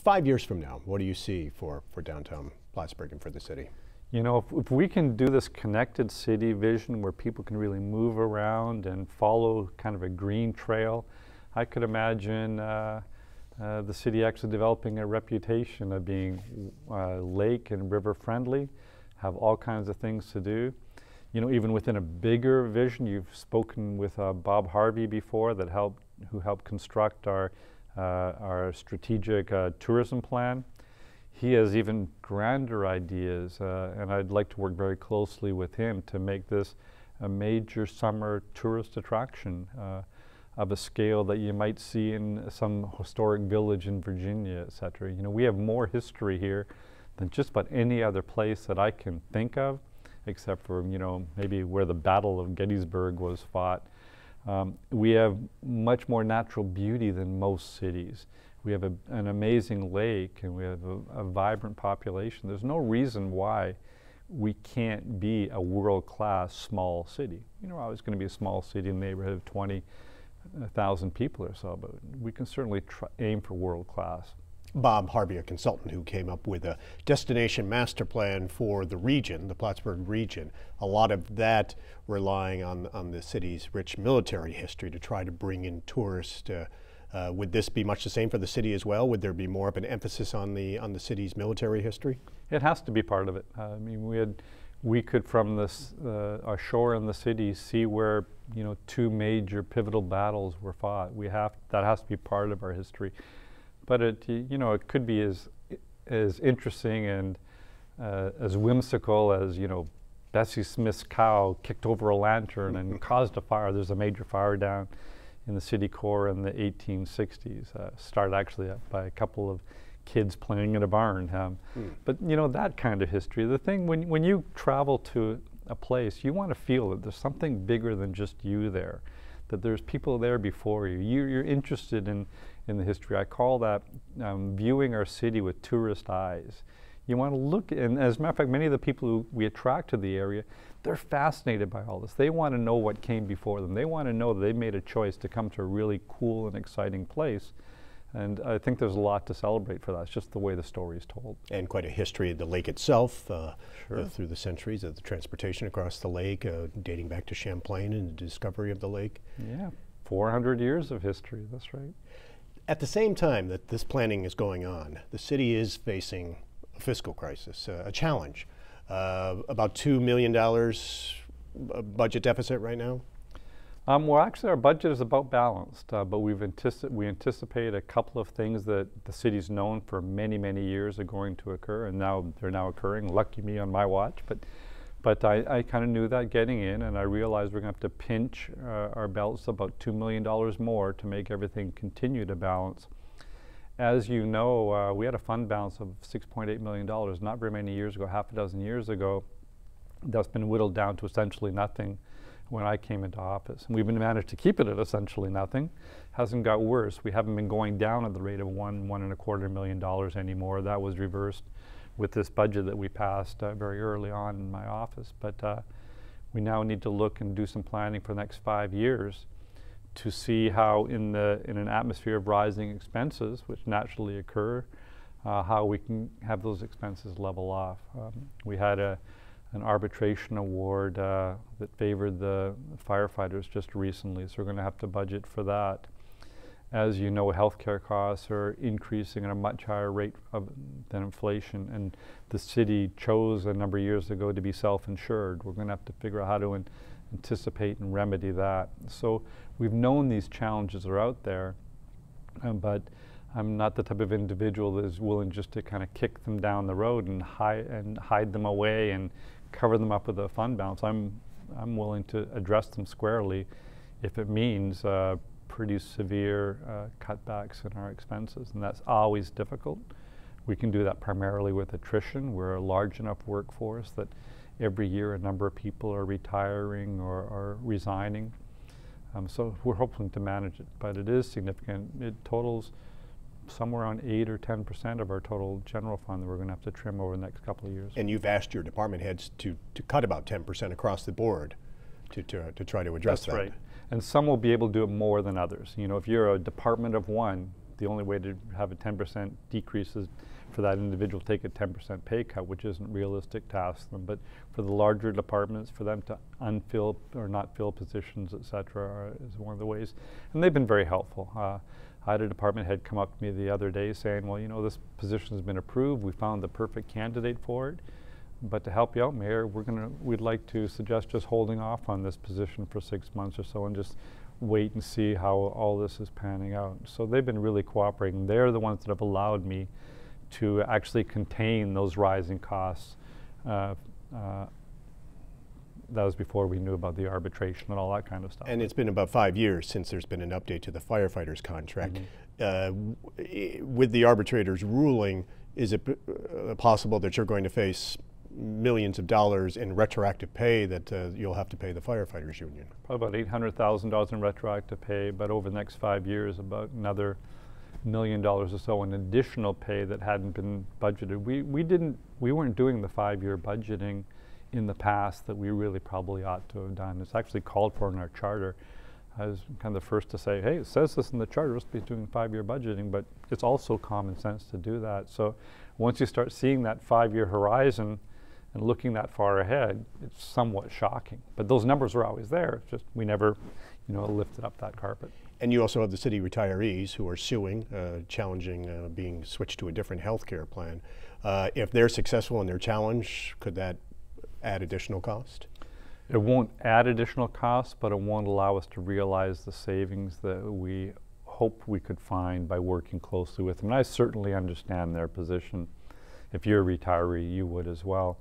5 years from now, what do you see for downtown Plattsburgh and for the city? You know, if we can do this connected city vision where people can really move around and follow kind of a green trail, I could imagine the city actually developing a reputation of being lake and river friendly, have all kinds of things to do. You know, even within a bigger vision, you've spoken with Bob Harvey before who helped construct our strategic tourism plan. He has even grander ideas, and I'd like to work very closely with him to make this a major summer tourist attraction of a scale that you might see in some historic village in Virginia, et cetera. You know, we have more history here than just about any other place that I can think of, except for, you know, maybe where the Battle of Gettysburg was fought. We have much more natural beauty than most cities. We have an amazing lake, and we have a vibrant population. There's no reason why we can't be a world-class small city. You know, we're always going to be a small city in the neighborhood of 20,000 people or so, but we can certainly aim for world-class. Bob Harvey, a consultant who came up with a destination master plan for the region, the Plattsburgh region, a lot of that relying on the city's rich military history to try to bring in tourists. Would this be much the same for the city as well? Would there be more of an emphasis on the city's military history? It has to be part of it. I mean, we could from this our shore in the city see where, you know, two major pivotal battles were fought. That has to be part of our history. But you know, it could be as interesting and as whimsical as, you know, Bessie Smith's cow kicked over a lantern and caused a fire. There's a major fire down in the city core in the 1860s. Started actually by a couple of kids playing in a barn. But you know, that kind of history. The thing when you travel to a place, you want to feel that there's something bigger than just you there, that there's people there before you. You're interested in the history. I call that viewing our city with tourist eyes. You want to look, and as a matter of fact, many of the people who we attract to the area, they're fascinated by all this. They want to know what came before them. They want to know that they made a choice to come to a really cool and exciting place. And I think there's a lot to celebrate for that. It's just the way the story is told. And quite a history of the lake itself, through the centuries of the transportation across the lake, dating back to Champlain and the discovery of the lake. Yeah, 400 years of history, that's right. At the same time that this planning is going on, the city is facing a fiscal crisis, a challenge. About $2 million budget deficit right now? Well, actually, our budget is about balanced, but we anticipate a couple of things that the city's known for many, many years are going to occur, and now they're occurring. Lucky me on my watch, but I kind of knew that getting in, and I realized we're going to have to pinch our belts about $2 million more to make everything continue to balance. As you know, we had a fund balance of $6.8 million not very many years ago, half a dozen years ago. That's been whittled down to essentially nothing when I came into office. And we've managed to keep it at essentially nothing. Hasn't got worse. We haven't been going down at the rate of $1.25 million anymore. That was reversed with this budget that we passed very early on in my office. But we now need to look and do some planning for the next 5 years to see how in an atmosphere of rising expenses, which naturally occur, how we can have those expenses level off. We had an arbitration award that favored the firefighters just recently, so we're going to have to budget for that. As you know, healthcare costs are increasing at a much higher rate than inflation, and the city chose a number of years ago to be self-insured. We're going to have to figure out how to anticipate and remedy that. So we've known these challenges are out there, but I'm not the type of individual that is willing just to kind of kick them down the road and hide them away and cover them up with a fund balance. I'm willing to address them squarely if it means pretty severe cutbacks in our expenses, and that's always difficult. We can do that primarily with attrition. We're a large enough workforce that every year a number of people are retiring or resigning. So we're hoping to manage it, but it is significant. It totals somewhere around 8 or 10% of our total general fund that we're going to have to trim over the next couple of years. And you've asked your department heads to cut about 10% across the board to try to address that. That's right. And some will be able to do it more than others. You know, if you're a department of one, the only way to have a 10% decrease is for that individual to take a 10% pay cut, which isn't realistic to ask them. But for the larger departments, for them to unfill or not fill positions, et cetera, is one of the ways. And they've been very helpful. I had a department head come up to me the other day saying, well, you know, this position has been approved. We found the perfect candidate for it. But to help you out, Mayor, we'd like to suggest just holding off on this position for 6 months or so and just wait and see how all this is panning out. So they've been really cooperating. They're the ones that have allowed me to actually contain those rising costs. That was before we knew about the arbitration and all that kind of stuff. And it's been about 5 years since there's been an update to the firefighters contract. With the arbitrator's ruling, is it possible that you're going to face millions of dollars in retroactive pay that you'll have to pay the firefighters union? Probably about $800,000 in retroactive pay, but over the next 5 years, about another $1 million or so in additional pay that hadn't been budgeted. We weren't doing the 5-year budgeting in the past that we really probably ought to have done. It's actually called for in our charter. I was kind of the first to say, hey, it says this in the charter, we're supposed to be doing 5-year budgeting, but it's also common sense to do that. So once you start seeing that 5-year horizon and looking that far ahead, it's somewhat shocking. But those numbers were always there, it's just we never, you know, lifted up that carpet. And you also have the city retirees who are suing, challenging being switched to a different health care plan. If they're successful in their challenge, could that add additional cost? It won't add additional cost, but it won't allow us to realize the savings that we hope we could find by working closely with them. And I certainly understand their position. If you're a retiree, you would as well.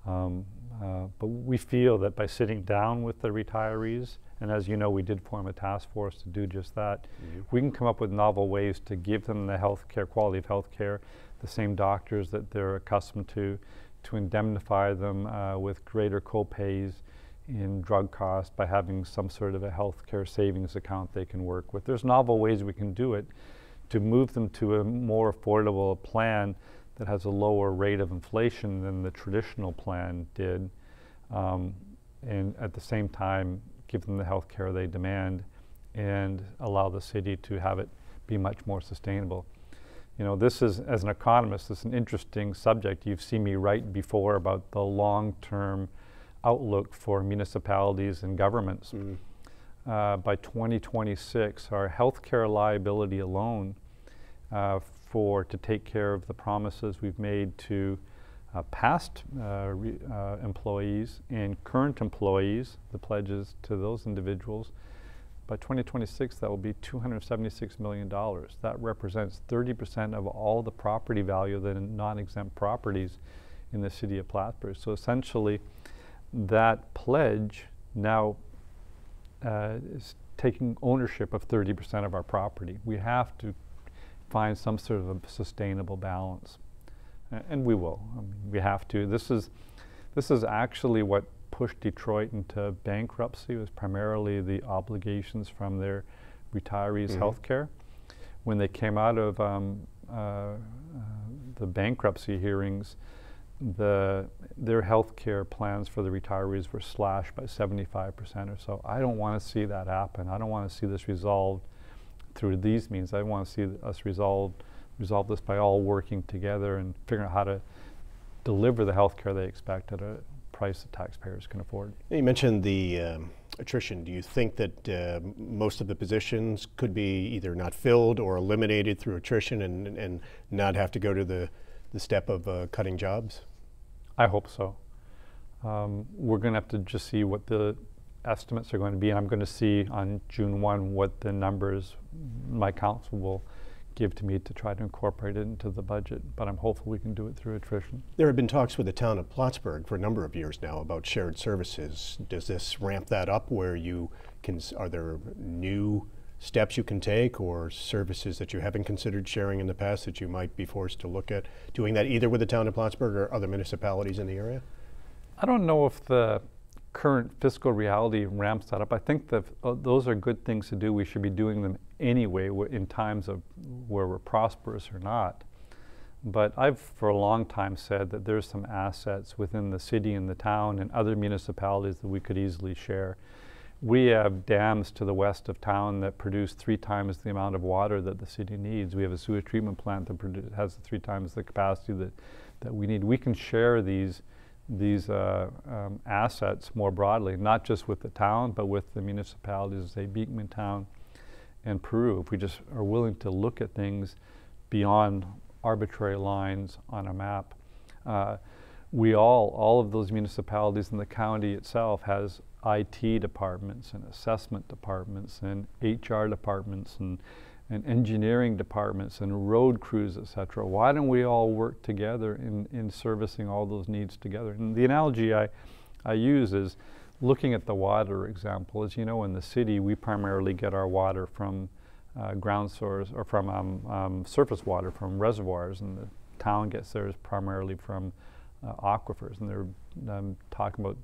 But we feel that by sitting down with the retirees, and as you know, we did form a task force to do just that, we can come up with novel ways to give them the health care, quality of health care, the same doctors that they're accustomed to indemnify them with greater co-pays in drug costs by having some sort of a health care savings account they can work with. There's novel ways we can do it to move them to a more affordable plan that has a lower rate of inflation than the traditional plan did, and at the same time give them the health care they demand and allow the city to have it be much more sustainable. You know, this is, as an economist, this is an interesting subject. You've seen me write before about the long-term outlook for municipalities and governments. By 2026, our healthcare liability alone to take care of the promises we've made to past employees and current employees, the pledges to those individuals, by 2026, that will be $276 million. That represents 30% of all the property value of the non-exempt properties in the city of Plattsburgh. So essentially, that pledge now is taking ownership of 30% of our property. We have to find some sort of a sustainable balance, and we will. I mean, we have to. This is actually what pushed Detroit into bankruptcy. Was primarily the obligations from their retirees' health care. When they came out of the bankruptcy hearings, their health care plans for the retirees were slashed by 75% or so. I don't want to see that happen. I don't want to see this resolved through these means. I want to see us resolve this by all working together and figuring out how to deliver the health care they expect at a price that taxpayers can afford. You mentioned the attrition. Do you think that most of the positions could be either not filled or eliminated through attrition and not have to go to the step of cutting jobs? I hope so. We're going to have to just see what the estimates are going to be, and I'm going to see on June 1 what the numbers my council will give to me to try to incorporate it into the budget, but I'm hopeful we can do it through attrition. There have been talks with the town of Plattsburgh for a number of years now about shared services. Does this ramp that up where you can, are there new steps you can take or services that you haven't considered sharing in the past that you might be forced to look at doing that either with the town of Plattsburgh or other municipalities in the area? I don't know if the current fiscal reality ramps that up. I think that those are good things to do. We should be doing them anyway in times of where we're prosperous or not. But I've for a long time said that there's some assets within the city and the town and other municipalities that we could easily share. We have dams to the west of town that produce 3 times the amount of water that the city needs. We have a sewage treatment plant that has 3 times the capacity that we need. We can share these assets more broadly, not just with the town, but with the municipalities, say Beekman Town and Peru, if we just are willing to look at things beyond arbitrary lines on a map. All of those municipalities in the county itself has IT departments and assessment departments and HR departments and engineering departments and road crews, etc. Why don't we all work together in servicing all those needs together? And the analogy I use is looking at the water example. As you know, in the city, we primarily get our water from ground source or from surface water from reservoirs, and the town gets theirs primarily from aquifers. And they're talking about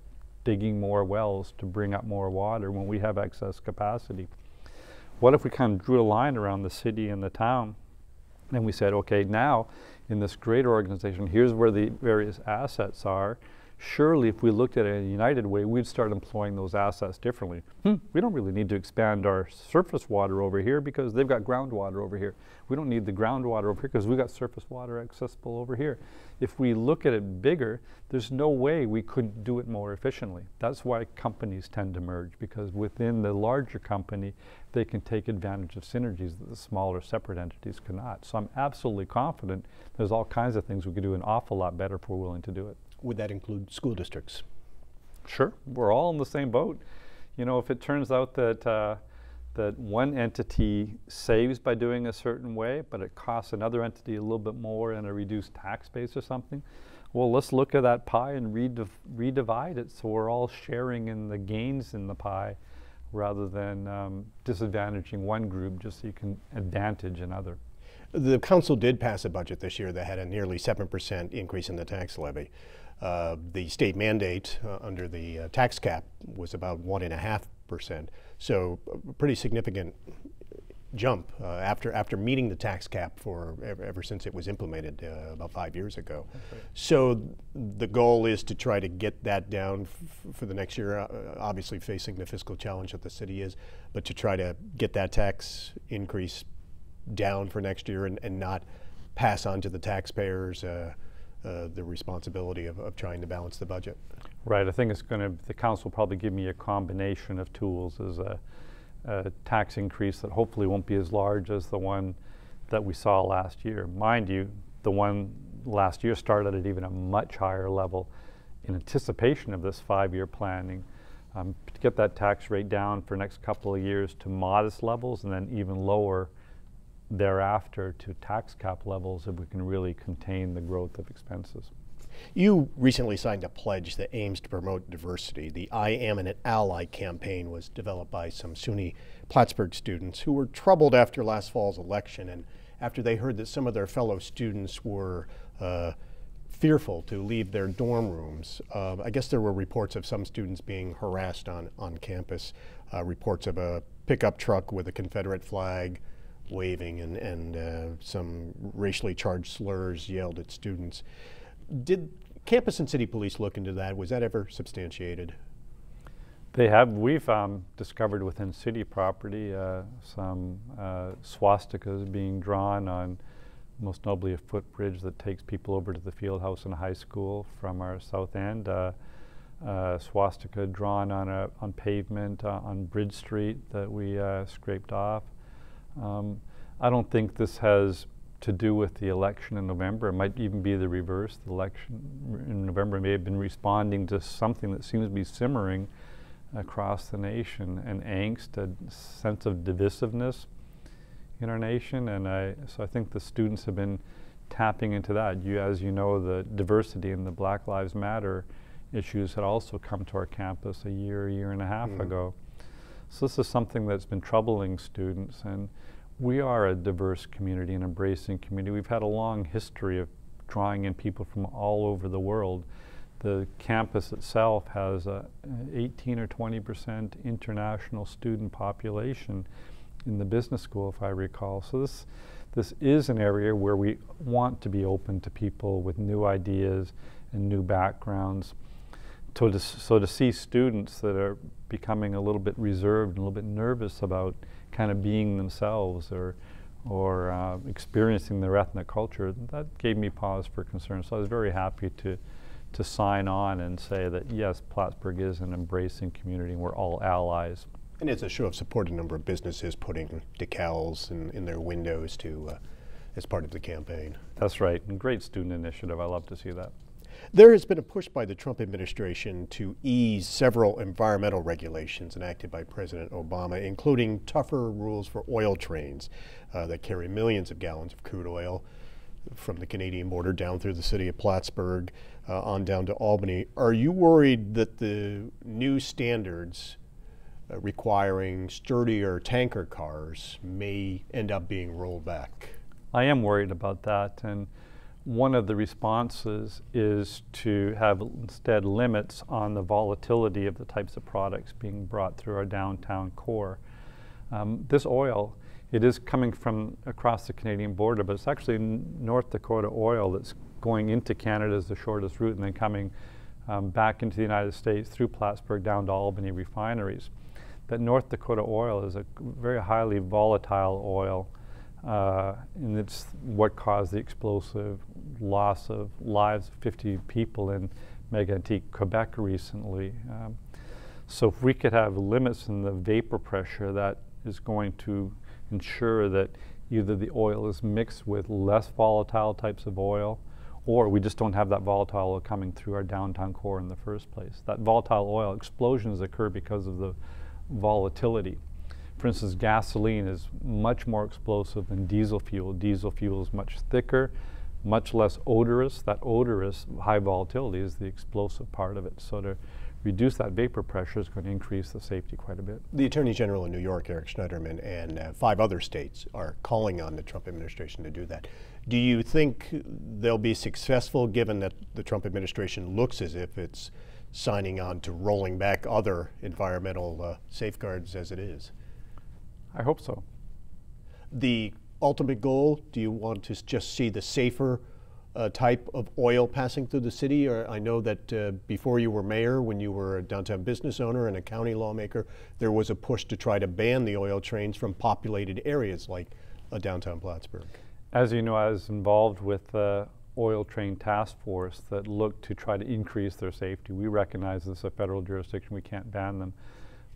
digging more wells to bring up more water when we have excess capacity. What if we kind of drew a line around the city and the town, and we said, okay, now in this greater organization, here's where the various assets are. Surely if we looked at it in a united way, we'd start employing those assets differently. We don't really need to expand our surface water over here because they've got groundwater over here. We don't need the groundwater over here because we've got surface water accessible over here. If we look at it bigger, there's no way we couldn't do it more efficiently. That's why companies tend to merge, because within the larger company, they can take advantage of synergies that the smaller separate entities cannot. So I'm absolutely confident there's all kinds of things we could do an awful lot better if we're willing to do it. Would that include school districts? Sure, we're all in the same boat. You know, if it turns out that that one entity saves by doing a certain way, but it costs another entity a little bit more in a reduced tax base or something, well, let's look at that pie and redivide it so we're all sharing in the gains in the pie rather than disadvantaging one group just so you can advantage another. The council did pass a budget this year that had a nearly 7% increase in the tax levy. The state mandate under the tax cap was about 1.5%. So a pretty significant jump after meeting the tax cap for ever since it was implemented about 5 years ago. Okay. So the goal is to try to get that down for the next year, obviously facing the fiscal challenge that the city is, but to try to get that tax increase down for next year and not pass on to the taxpayers the responsibility of trying to balance the budget. Right, I think it's going to, the council will probably give me a combination of tools as a tax increase that hopefully won't be as large as the one that we saw last year. Mind you, the one last year started at even a much higher level in anticipation of this 5-year planning. To get that tax rate down for next couple of years to modest levels and then even lower thereafter to tax cap levels if we can really contain the growth of expenses. You recently signed a pledge that aims to promote diversity. The I Am an Ally campaign was developed by some SUNY Plattsburgh students who were troubled after last fall's election and after they heard that some of their fellow students were fearful to leave their dorm rooms. I guess there were reports of some students being harassed on campus, reports of a pickup truck with a Confederate flag waving and some racially charged slurs yelled at students. Did campus and city police look into that? Was that ever substantiated? They have. We've discovered within city property some swastikas being drawn on, most notably, a footbridge that takes people over to the field house and high school from our south end. Swastika drawn on pavement on Bridge Street that we scraped off. I don't think this has to do with the election in November. It might even be the reverse. The election in November may have been responding to something that seems to be simmering across the nation, an angst, a sense of divisiveness in our nation. And so I think the students have been tapping into that. As you know, the diversity and the Black Lives Matter issues had also come to our campus a year and a half ago. So this is something that's been troubling students, and we are a diverse community, an embracing community. We've had a long history of drawing in people from all over the world. The campus itself has a 18 or 20% international student population in the business school, if I recall. So this is an area where we want to be open to people with new ideas and new backgrounds. So to see students that are becoming a little bit reserved and a little bit nervous about kind of being themselves or experiencing their ethnic culture, that gave me pause for concern. So I was very happy to sign on and say that yes, Plattsburgh is an embracing community and we're all allies. And it's a show of support. A number of businesses putting decals in their windows as part of the campaign. That's right, and great student initiative. I love to see that. There has been a push by the Trump administration to ease several environmental regulations enacted by President Obama, including tougher rules for oil trains that carry millions of gallons of crude oil from the Canadian border down through the city of Plattsburgh on down to Albany. Are you worried that the new standards requiring sturdier tanker cars may end up being rolled back? I am worried about that, and one of the responses is to have instead limits on the volatility of the types of products being brought through our downtown core. This oil, it is coming from across the Canadian border, but it's actually North Dakota oil that's going into Canada as the shortest route and then coming back into the United States through Plattsburgh down to Albany refineries. That North Dakota oil is a very highly volatile oil, and it's what caused the explosive loss of lives of 50 people in Mégantic, Quebec recently. So if we could have limits in the vapor pressure, that is going to ensure that either the oil is mixed with less volatile types of oil, or we just don't have that volatile oil coming through our downtown core in the first place. That volatile oil explosions occur because of the volatility. For instance, gasoline is much more explosive than diesel fuel. Diesel fuel is much thicker, much less odorous. That odorous, high volatility is the explosive part of it. So to reduce that vapor pressure is going to increase the safety quite a bit. The Attorney General in New York, Eric Schneiderman, and 5 other states are calling on the Trump administration to do that. Do you think they'll be successful, given that the Trump administration looks as if it's signing on to rolling back other environmental safeguards as it is? I hope so. The ultimate goal, do you want to just see the safer type of oil passing through the city? Or I know that before you were mayor, when you were a downtown business owner and a county lawmaker, there was a push to try to ban the oil trains from populated areas like downtown Plattsburgh. As you know, I was involved with the oil train task force that looked to try to increase their safety. We recognize this is a federal jurisdiction, we can't ban them,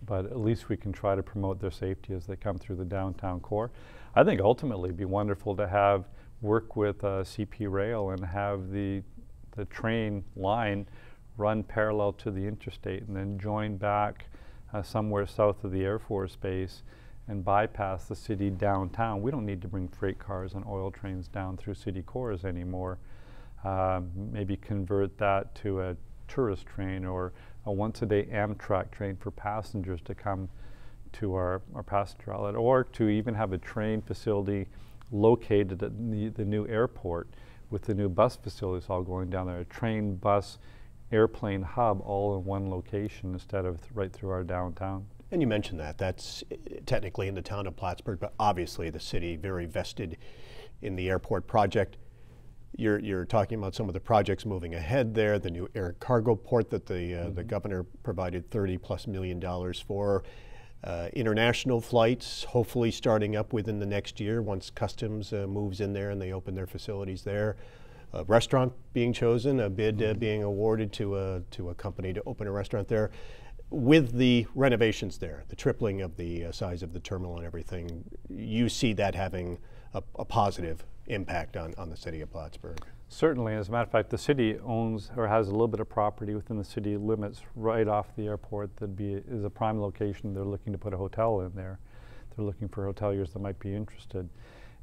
but at least we can try to promote their safety as they come through the downtown core. I think ultimately it'd be wonderful to work with CP Rail and have the train line run parallel to the interstate and then join back somewhere south of the Air Force Base and bypass the city downtown. We don't need to bring freight cars and oil trains down through city cores anymore. Maybe convert that to a tourist train or a once-a-day Amtrak train for passengers to come to our passenger outlet, or to even have a train facility located at the new airport with the new bus facilities all going down there, a train, bus, airplane hub all in one location instead of right through our downtown. And you mentioned that. That's technically in the town of Plattsburgh, but obviously the city very vested in the airport project. You're talking about some of the projects moving ahead there, the new air cargo port that the governor provided $30+ million for, international flights hopefully starting up within the next year once Customs moves in there and they open their facilities there. A restaurant being chosen, a bid being awarded to a company to open a restaurant there. With the renovations there, the tripling of the size of the terminal and everything, you see that having a positive impact on the city of Plattsburgh? Certainly. As a matter of fact, the city owns or has a little bit of property within the city limits right off the airport that is a prime location. They're looking to put a hotel in there. They're looking for hoteliers that might be interested.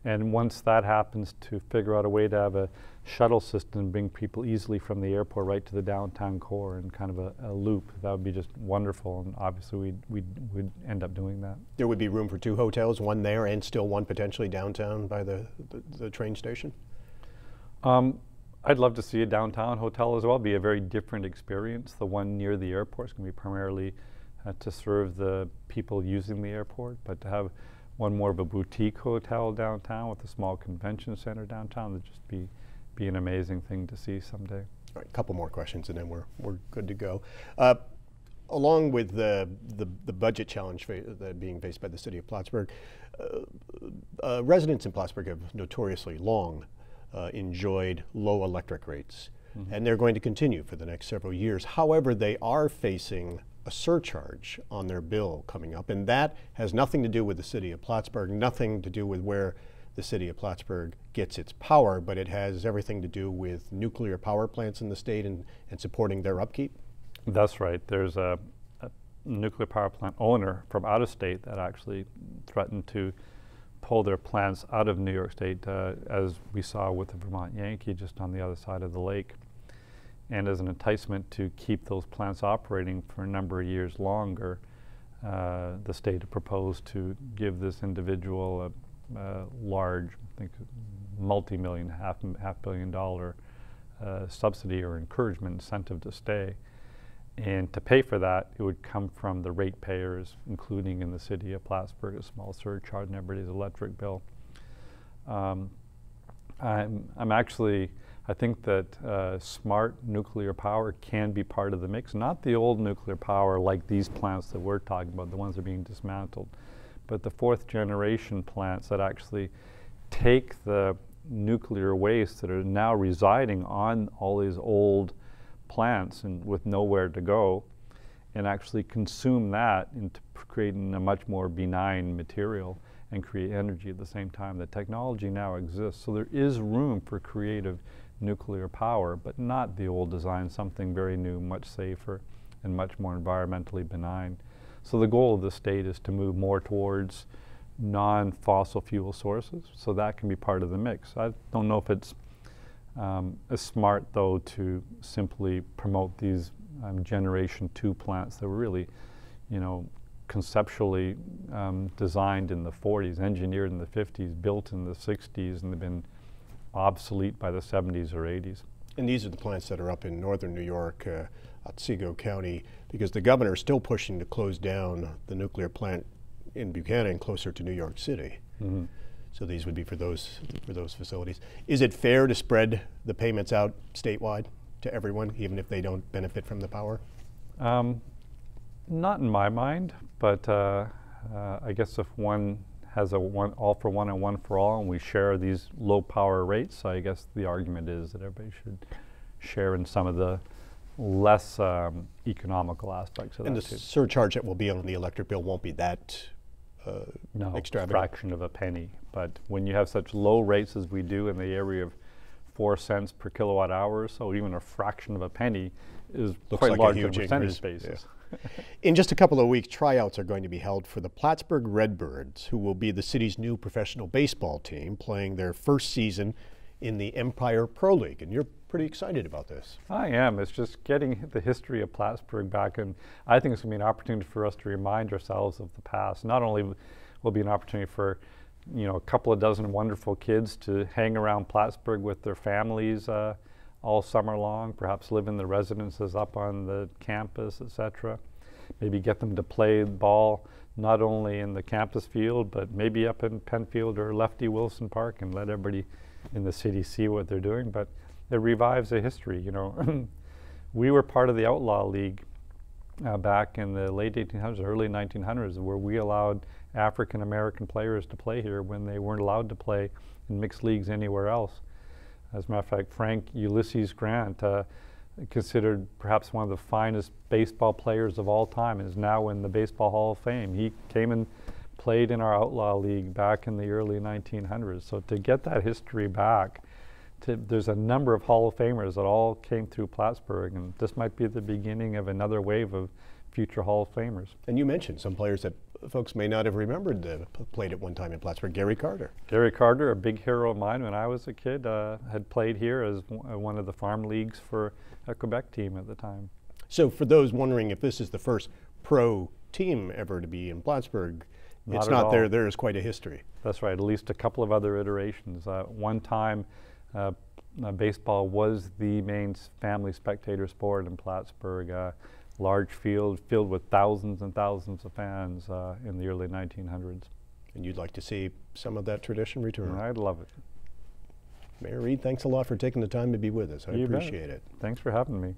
And once that happens, to figure out a way to have a shuttle system and bring people easily from the airport right to the downtown core in kind of a loop, that would be just wonderful. And obviously we'd end up doing that. There would be room for 2 hotels, one there and still one potentially downtown by the train station? I'd love to see a downtown hotel as well. It'd be a very different experience. The one near the airport is going to be primarily to serve the people using the airport, but to have one more of a boutique hotel downtown with a small convention center downtown would just be an amazing thing to see someday. All right, a couple more questions and then we're good to go. Along with the budget challenge being faced by the city of Plattsburgh, residents in Plattsburgh have notoriously long enjoyed low electric rates, and they're going to continue for the next several years. However, they are facing a surcharge on their bill coming up, and that has nothing to do with the city of Plattsburgh, nothing to do with where the city of Plattsburgh gets its power, but it has everything to do with nuclear power plants in the state and supporting their upkeep. That's right. There's a nuclear power plant owner from out of state that actually threatened to pull their plants out of New York State, as we saw with the Vermont Yankee just on the other side of the lake. And as an enticement to keep those plants operating for a number of years longer, the state proposed to give this individual a large, I think, multi-million, half billion dollar subsidy or encouragement incentive to stay. And to pay for that, it would come from the ratepayers, including in the city of Plattsburgh, a small surcharge on everybody's electric bill. I think that smart nuclear power can be part of the mix, not the old nuclear power like these plants that we're talking about, the ones that are being dismantled, but the fourth generation plants that actually take the nuclear waste that are now residing on all these old plants and with nowhere to go, and actually consume that into creating a much more benign material and create energy at the same time. The technology now exists, so there is room for creative nuclear power, but not the old design, something very new, much safer, and much more environmentally benign. So the goal of the state is to move more towards non-fossil fuel sources, so that can be part of the mix. I don't know if it's as smart, though, to simply promote these Generation 2 plants that were really, conceptually designed in the 40s, engineered in the 50s, built in the 60s, and they've been obsolete by the 70s or 80s. And these are the plants that are up in northern New York, Otsego County, because the governor is still pushing to close down the nuclear plant in Buchanan closer to New York City. Mm-hmm. So these would be for those facilities. Is it fair to spread the payments out statewide to everyone, even if they don't benefit from the power? Not in my mind, but I guess if one has a all for one and one for all, and we share these low power rates, I guess the argument is that everybody should share in some of the less economical aspects of that. And the surcharge that will be on the electric bill won't be that no, extravagant? Fraction of a penny. But when you have such low rates as we do in the area of 4 cents per kilowatt hour, so even a fraction of a penny is quite large on a percentage basis. Yeah. In just a couple of weeks, tryouts are going to be held for the Plattsburgh Redbirds, who will be the city's new professional baseball team, playing their first season in the Empire Pro League. And you're pretty excited about this. I am. It's just getting the history of Plattsburgh back, and I think it's going to be an opportunity for us to remind ourselves of the past. Not only will be an opportunity for a couple of dozen wonderful kids to hang around Plattsburgh with their families all summer long, perhaps live in the residences up on the campus, etc. Maybe get them to play ball not only in the campus field, but maybe up in Penfield or Lefty Wilson Park, and let everybody in the city see what they're doing. But it revives a history, We were part of the Outlaw League back in the late 1800s, early 1900s, where we allowed African American players to play here when they weren't allowed to play in mixed leagues anywhere else. As a matter of fact, Frank Ulysses Grant, considered perhaps one of the finest baseball players of all time, is now in the Baseball Hall of Fame. He came and played in our Outlaw League back in the early 1900s. So to get that history back, there's a number of Hall of Famers that all came through Plattsburgh, and this might be the beginning of another wave of future Hall of Famers. And you mentioned some players that folks may not have remembered played at one time in Plattsburgh. Gary Carter. Gary Carter, a big hero of mine when I was a kid, had played here as one of the farm leagues for a Quebec team at the time. So for those wondering if this is the first pro team ever to be in Plattsburgh, it's not there. There is quite a history. That's right, at least a couple of other iterations. One time, baseball was the main family spectator sport in Plattsburgh. Large field filled with thousands and thousands of fans in the early 1900s. And you'd like to see some of that tradition return? I'd love it. Mayor Read, thanks a lot for taking the time to be with us. I You bet. appreciate it. Thanks for having me.